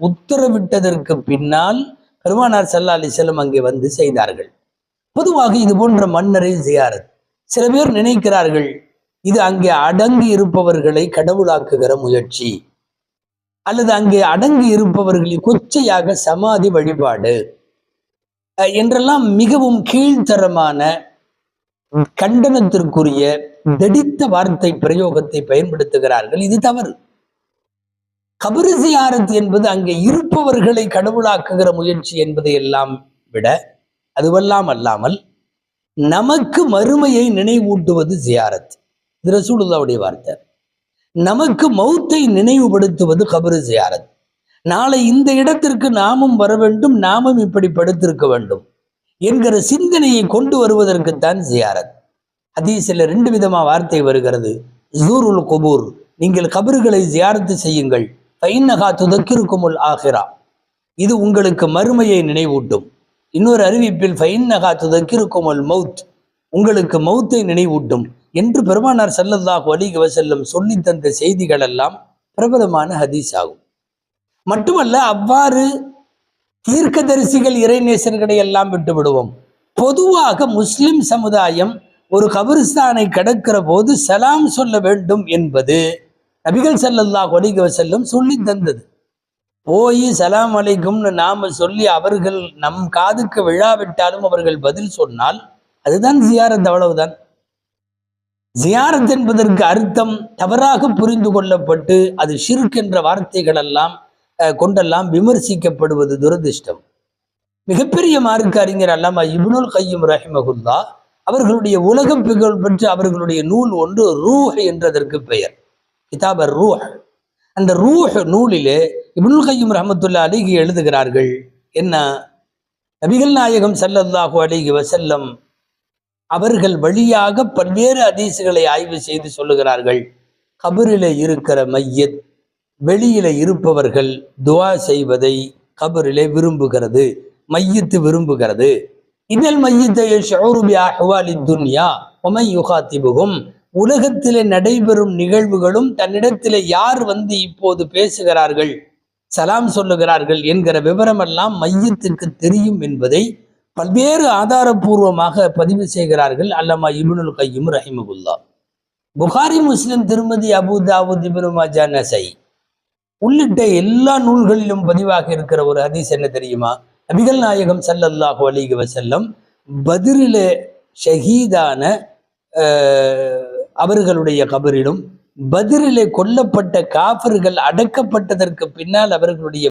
உத்தரவிட்டதற்கு பின்னால் பெருமானார் ஸல்லல்லாஹு அலைஹி வஸல்லம் அங்கே வந்து செய்தார்கள். பொதுவாக இது போன்ற மன்னரை ஜியாரத், சில பேர் நினைக்கிறார்கள் இது அங்கே அடங்கி இருப்பவர்களை கடவுளாக்குகிற முயற்சி, அல்லது அங்கே அடங்கி இருப்பவர்களை கொச்சையாக சமாதி வழிபாடு என்றெல்லாம் மிகவும் கீழ்த்தரமான கண்டனத்திற்குரிய தடித்த வார்த்தை பிரயோகத்தை பயன்படுத்துகிறார்கள். இது தவறு. கபர் ஜியாரத் என்பது அங்கே இருப்பவர்களை கடவுளாக்குகிற முயற்சி என்பதை எல்லாம் விட, அதுவெல்லாம் அல்லாமல் நமக்கு மறுமையை நினைவூட்டுவது ஜியாரத். இது ரசூலுல்லாஹ்வுடைய வார்த்தை. நமக்கு மௌத்தை நினைவுபடுத்துவது கபர் ஜியாரத். நாளை இந்த இடத்திற்கு நாமும் வர வேண்டும், நாமும் இப்படி படுத்திருக்க வேண்டும் என்கிற சிந்தனையை கொண்டு வருவதற்குத்தான் ஜியாரத். ஹதீஸில் 2 விதமா வார்த்தை வருகிறது. ஜூருல் குபூர், நீங்கள் கபறுகளை ஜியாரத்து செய்யுங்கள். ஃபைன்னஹா துதக்கிருக்குமுல் ஆஹிரா, இது உங்களுக்கு மறுமையை நினைவூட்டும். இன்னொரு அறிவிப்பில் ஃபைன்னஹா துதக்கிருக்குமுல் மௌத், உங்களுக்கு மௌத்தை நினைவூட்டும் என்று பெருமானார் ஸல்லல்லாஹு அலைஹி வஸல்லம் சொல்லி தந்த செய்திகள் எல்லாம் பிரபலமான ஹதீஸ் ஆகும். மட்டுமல்ல, அவ்வாறு தீர்க்கதரிசிகள் இறைநேசர்களை எல்லாம் விட்டு விடுவோம். பொதுவாக முஸ்லிம் சமுதாயம் ஒரு கபிரிஸ்தானை கடக்கிற போது சலாம் சொல்ல வேண்டும் என்பது நபிகள் ஸல்லல்லாஹு அலைஹி வஸல்லம் சொல்லி தந்தது. போய் சலாம் அலைக்கும்னு நாம சொல்லி அவர்கள் நம் காதுக்கு விழாவிட்டாலும் அவர்கள் பதில் சொன்னால் அதுதான் ஜியாரத், அவ்வளவுதான். ஜியாரத் என்பதற்கு அர்த்தம் தவறாக புரிந்து கொள்ளப்பட்டு அது ஷிர்க் என்ற வார்த்தைகள் எல்லாம் கொண்டெல்லாம் விமர்சிக்கப்படுவது துரதிர்ஷ்டம். மிகப்பெரிய மார்க்க அறிஞர் அல்லாமா இப்னுல் கய்யிம் ரஹிமஹுல்லாஹ் அவர்களுடைய உலகம் புகழ் பெற்று அவர்களுடைய நூல் ஒன்று ரூஹ் என்றதற்கு பெயர், கிதாப் ரூஹ். அந்த ரூஹ் நூலிலே இப்னுல் கய்யிம் ரஹ்மத்துல்லாஹி அலைஹி எழுதுகிறார்கள், என்ன, நபிகள் நாயகம் ஸல்லல்லாஹு அலைஹி வஸல்லம் அவர்கள் வழியாக பல்வேறு ஹதீஸ்களை ஆய்வு செய்து சொல்லுகிறார்கள், கபரிலே இருக்கிற மையத் வெளியில இருப்பவர்கள் துஆ செய்வதை கபரிலே விரும்புகிறது, மையத்து விரும்புகிறது. இன்னல் மையத்தை யஷ்உரு பி அஹ்வாலி துன்யா வ மன் யுகாத்திபுஹும், உலகத்திலே நடைபெறும் நிகழ்வுகளும் தன்னிடத்திலே யார் வந்து இப்போது பேசுகிறார்கள், சலாம் சொல்லுகிறார்கள் என்கிற விவரமெல்லாம் மையத்திற்கு தெரியும் என்பதை பல்வேறு ஆதாரபூர்வமாக பதிவு செய்கிறார்கள் அல்லாமா இப்னுல் கய்யிம் ரஹிமஹுல்லாஹ். புகாரி, முஸ்லிம், திருமதி, அபூ தாவூத், இப்னு மாஜா, நஸை உள்ளிட்ட எல்லா நூல்களிலும் பதிவாக இருக்கிற ஒரு ஹதீஸ் என்ன தெரியுமா? நபிகள் நாயகம் ஸல்லல்லாஹு அலைஹி வஸல்லம் பத்ரிலே ஷஹீதான அவர்களுடைய கபரிலும் பத்ரிலே கொல்லப்பட்ட காஃபிர்கள் அடக்கப்பட்டதற்கு பின்னால் அவர்களுடைய